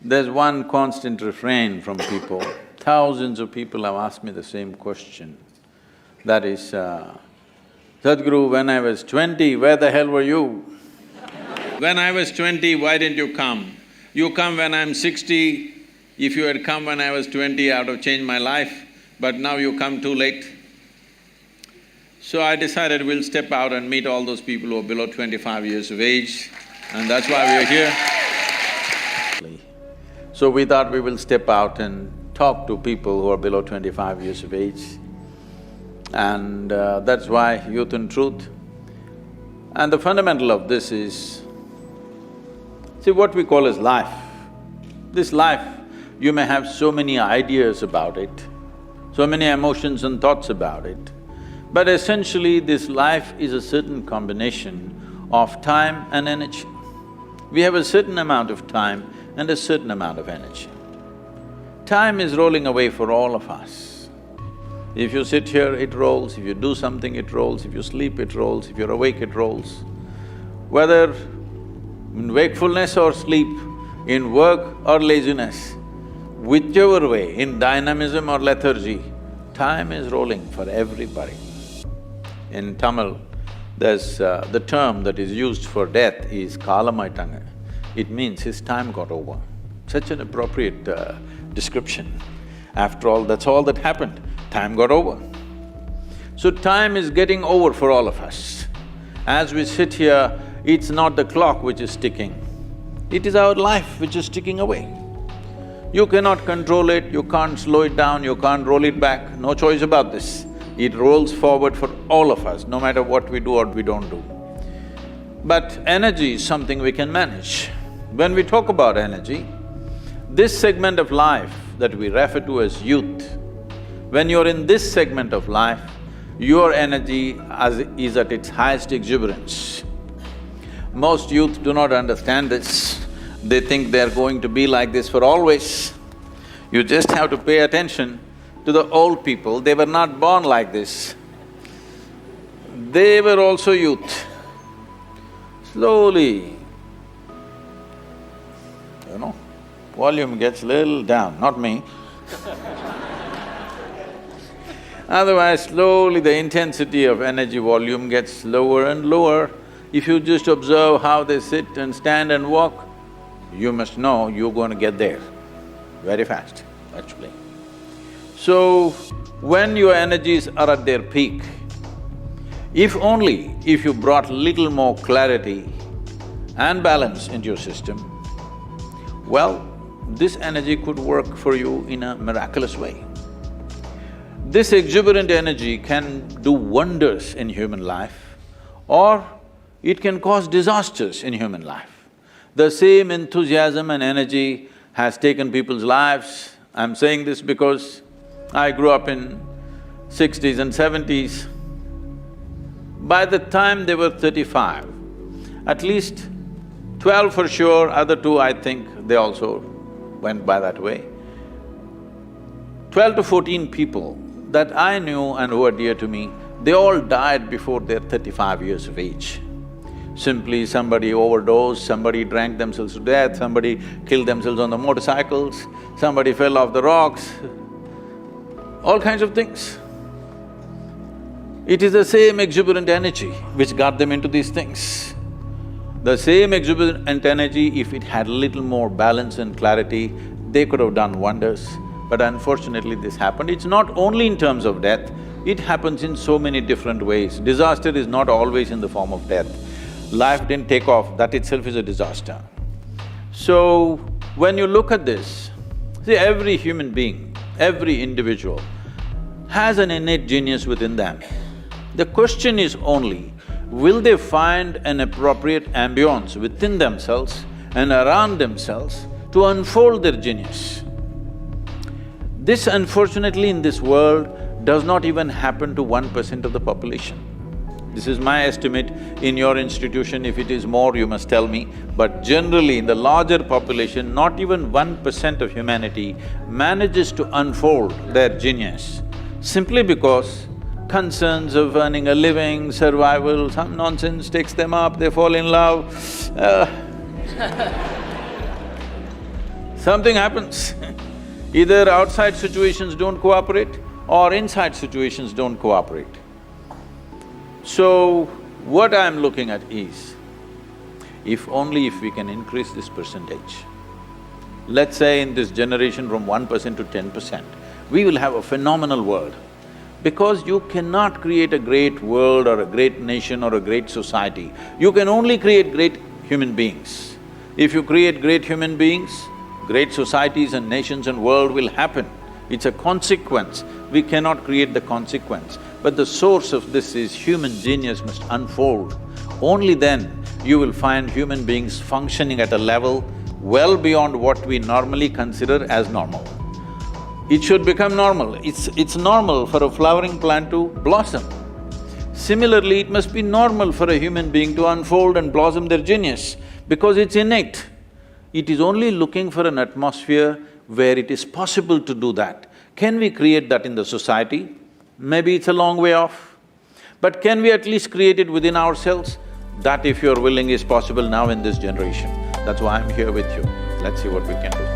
There's one constant refrain from people, thousands of people have asked me the same question. That is, Sadhguru, when I was 20, where the hell were you? When I was 20, why didn't you come? You come when I'm 60, if you had come when I was 20, I would have changed my life, but now you come too late. So I decided we'll step out and meet all those people who are below 25 years of age, and that's why we're here. So we thought we will step out and talk to people who are below 25 years of age, and that's why Youth and Truth. And the fundamental of this is, see what we call as life. This life, you may have so many ideas about it, so many emotions and thoughts about it, but essentially this life is a certain combination of time and energy. We have a certain amount of time and a certain amount of energy. Time is rolling away for all of us. If you sit here, it rolls, if you do something, it rolls, if you sleep, it rolls, if you're awake, it rolls. Whether in wakefulness or sleep, in work or laziness, whichever way, in dynamism or lethargy, time is rolling for everybody. In Tamil, there's the term that is used for death is kalamaittanga. It means his time got over. Such an appropriate description. After all, that's all that happened, time got over. So time is getting over for all of us. As we sit here, it's not the clock which is ticking, it is our life which is ticking away. You cannot control it, you can't slow it down, you can't roll it back, no choice about this. It rolls forward for all of us, no matter what we do or we don't do. But energy is something we can manage. When we talk about energy, this segment of life that we refer to as youth, when you're in this segment of life, your energy is at its highest exuberance. Most youth do not understand this, they think they're going to be like this for always. You just have to pay attention to the old people, they were not born like this. They were also youth. Slowly, volume gets little down, not me. Otherwise, slowly the intensity of energy volume gets lower and lower. If you just observe how they sit and stand and walk, you must know you're going to get there very fast, actually. So, when your energies are at their peak, if you brought little more clarity and balance into your system, well, this energy could work for you in a miraculous way. This exuberant energy can do wonders in human life, or it can cause disasters in human life. The same enthusiasm and energy has taken people's lives. I'm saying this because I grew up in 60s and 70s. By the time they were 35, at least 12 for sure, other two I think they also went by that way. 12 to 14 people that I knew and who were dear to me, they all died before their 35 years of age. Simply somebody overdosed, somebody drank themselves to death, somebody killed themselves on the motorcycles, somebody fell off the rocks, all kinds of things. It is the same exuberant energy which got them into these things. The same exuberant energy, if it had a little more balance and clarity, they could have done wonders. But unfortunately this happened. It's not only in terms of death, it happens in so many different ways. Disaster is not always in the form of death. Life didn't take off, that itself is a disaster. So, when you look at this, see, every human being, every individual has an innate genius within them. The question is only, will they find an appropriate ambience within themselves and around themselves to unfold their genius? This unfortunately in this world does not even happen to 1% of the population. This is my estimate. In your institution, if it is more, you must tell me, but generally in the larger population, not even 1% of humanity manages to unfold their genius, simply because concerns of earning a living, survival, some nonsense takes them up, they fall in love. something happens. Either outside situations don't cooperate or inside situations don't cooperate. So, what I'm looking at is, if we can increase this percentage, let's say in this generation from 1% to 10%, we will have a phenomenal world. Because you cannot create a great world or a great nation or a great society, you can only create great human beings. If you create great human beings, great societies and nations and world will happen. It's a consequence. We cannot create the consequence. But the source of this is human genius must unfold. Only then you will find human beings functioning at a level well beyond what we normally consider as normal. It should become normal. It's normal for a flowering plant to blossom. Similarly, it must be normal for a human being to unfold and blossom their genius because it's innate. It is only looking for an atmosphere where it is possible to do that. Can we create that in the society? Maybe it's a long way off. But can we at least create it within ourselves? That, if you're willing, is possible now in this generation. That's why I'm here with you. Let's see what we can do.